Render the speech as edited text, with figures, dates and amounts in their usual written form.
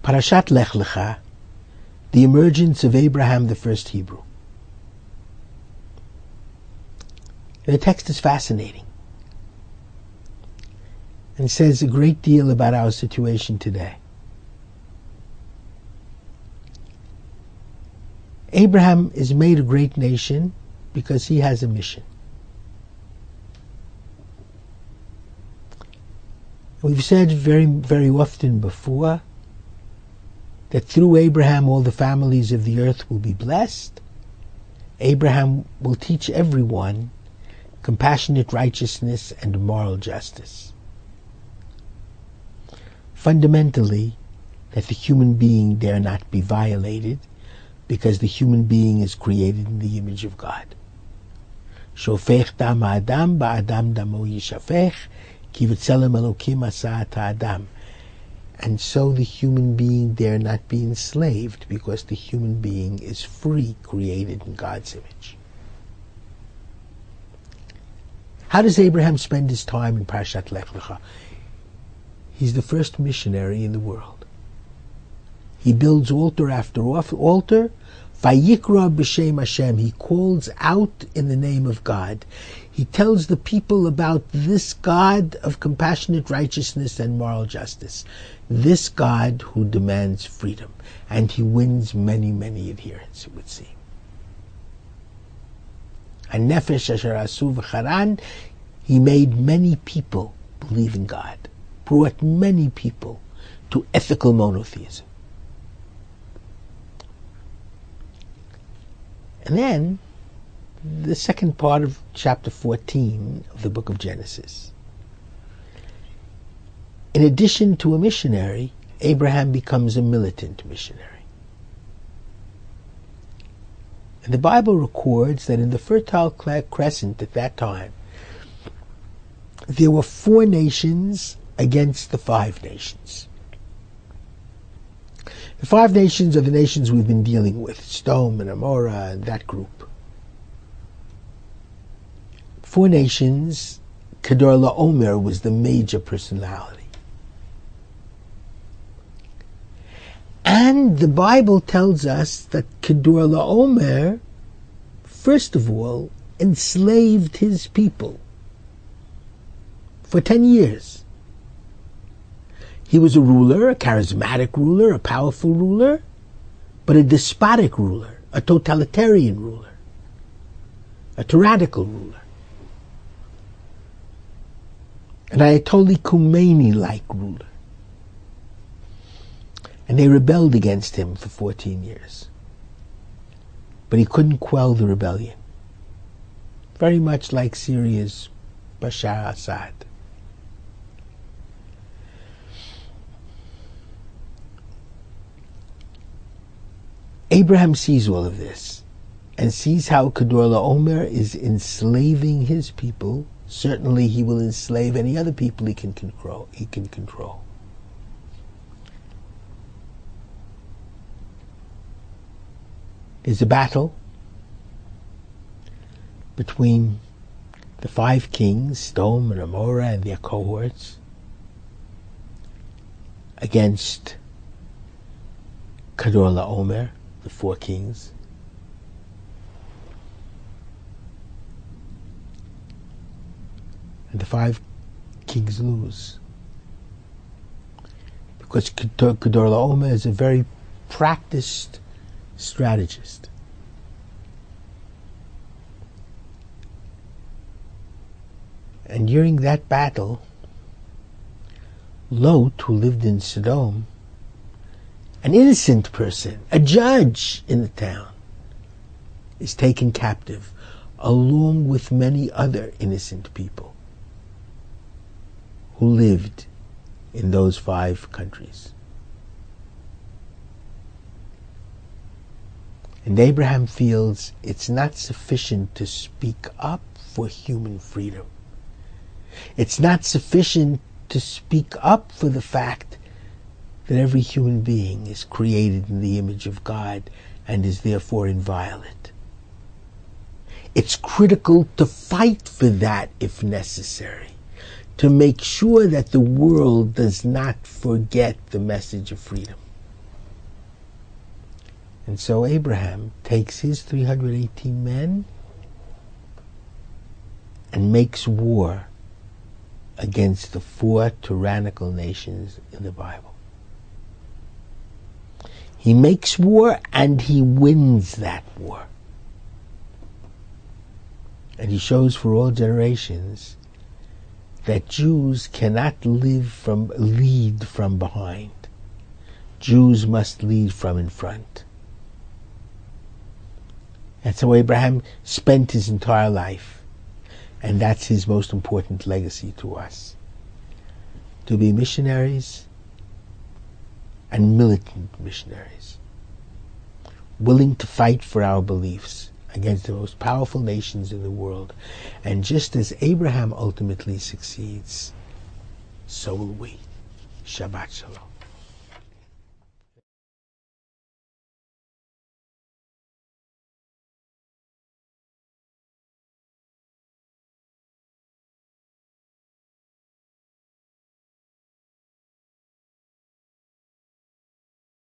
Parashat Lech Lecha, the emergence of Abraham, the first Hebrew. The text is fascinating and says a great deal about our situation today. Abraham is made a great nation because he has a mission. We've said very, very often before that through Abraham all the families of the earth will be blessed. Abraham will teach everyone compassionate righteousness and moral justice. Fundamentally, that the human being dare not be violated because the human being is created in the image of God. Shofech dam ha'adam ba'adam damo yishafech ki v'tzelem Elokim asa ha'adam. And so the human being dare not be enslaved because the human being is free, created in God's image. How does Abraham spend his time in Parashat Lech Lecha? He's the first missionary in the world. He builds altar after altar. Vayikra b'shem Hashem. He calls out in the name of God. He tells the people about this God of compassionate righteousness and moral justice. This God who demands freedom. And he wins many, many adherents, it would seem. Hanefesh asher asu v'charan. He made many people believe in God. Brought many people to ethical monotheism. And then, the second part of chapter 14 of the book of Genesis. In addition to a missionary, Abraham becomes a militant missionary. And the Bible records that in the Fertile Crescent at that time, there were 4 nations against the 5 nations. The 5 nations are the nations we've been dealing with, Sodom and Amorah and that group. 4 nations, Kedar Laomer was the major personality. And the Bible tells us that Kedar Laomer, first of all, enslaved his people for 10 years. He was a ruler, a charismatic ruler, a powerful ruler, but a despotic ruler, a totalitarian ruler, a tyrannical ruler, an Ayatollah Khomeini-like ruler. And they rebelled against him for 14 years. But he couldn't quell the rebellion. Very much like Syria's Bashar Assad. Abraham sees all of this and sees how Kedar Laomer is enslaving his people. Certainly he will enslave any other people he can control. There's a battle between the 5 kings, Sodom and Amorah and their cohorts, against Kedar Laomer, the 4 kings. And the 5 kings lose. Because Kedar Laomer is a very practiced strategist. And during that battle, Lot, who lived in Sodom, an innocent person, a judge in the town, is taken captive along with many other innocent people who lived in those 5 countries. And Abraham feels it's not sufficient to speak up for human freedom. It's not sufficient to speak up for the fact that every human being is created in the image of God and is therefore inviolate. It's critical to fight for that if necessary, to make sure that the world does not forget the message of freedom. And so Abraham takes his 318 men and makes war against the 4 tyrannical nations in the Bible. He makes war and he wins that war. And he shows for all generations that Jews cannot lead from behind. Jews must lead from in front. That's how Abraham spent his entire life. And that's his most important legacy to us. To be missionaries and militant missionaries. Willing to fight for our beliefs against the most powerful nations in the world. And just as Abraham ultimately succeeds, so will we. Shabbat Shalom.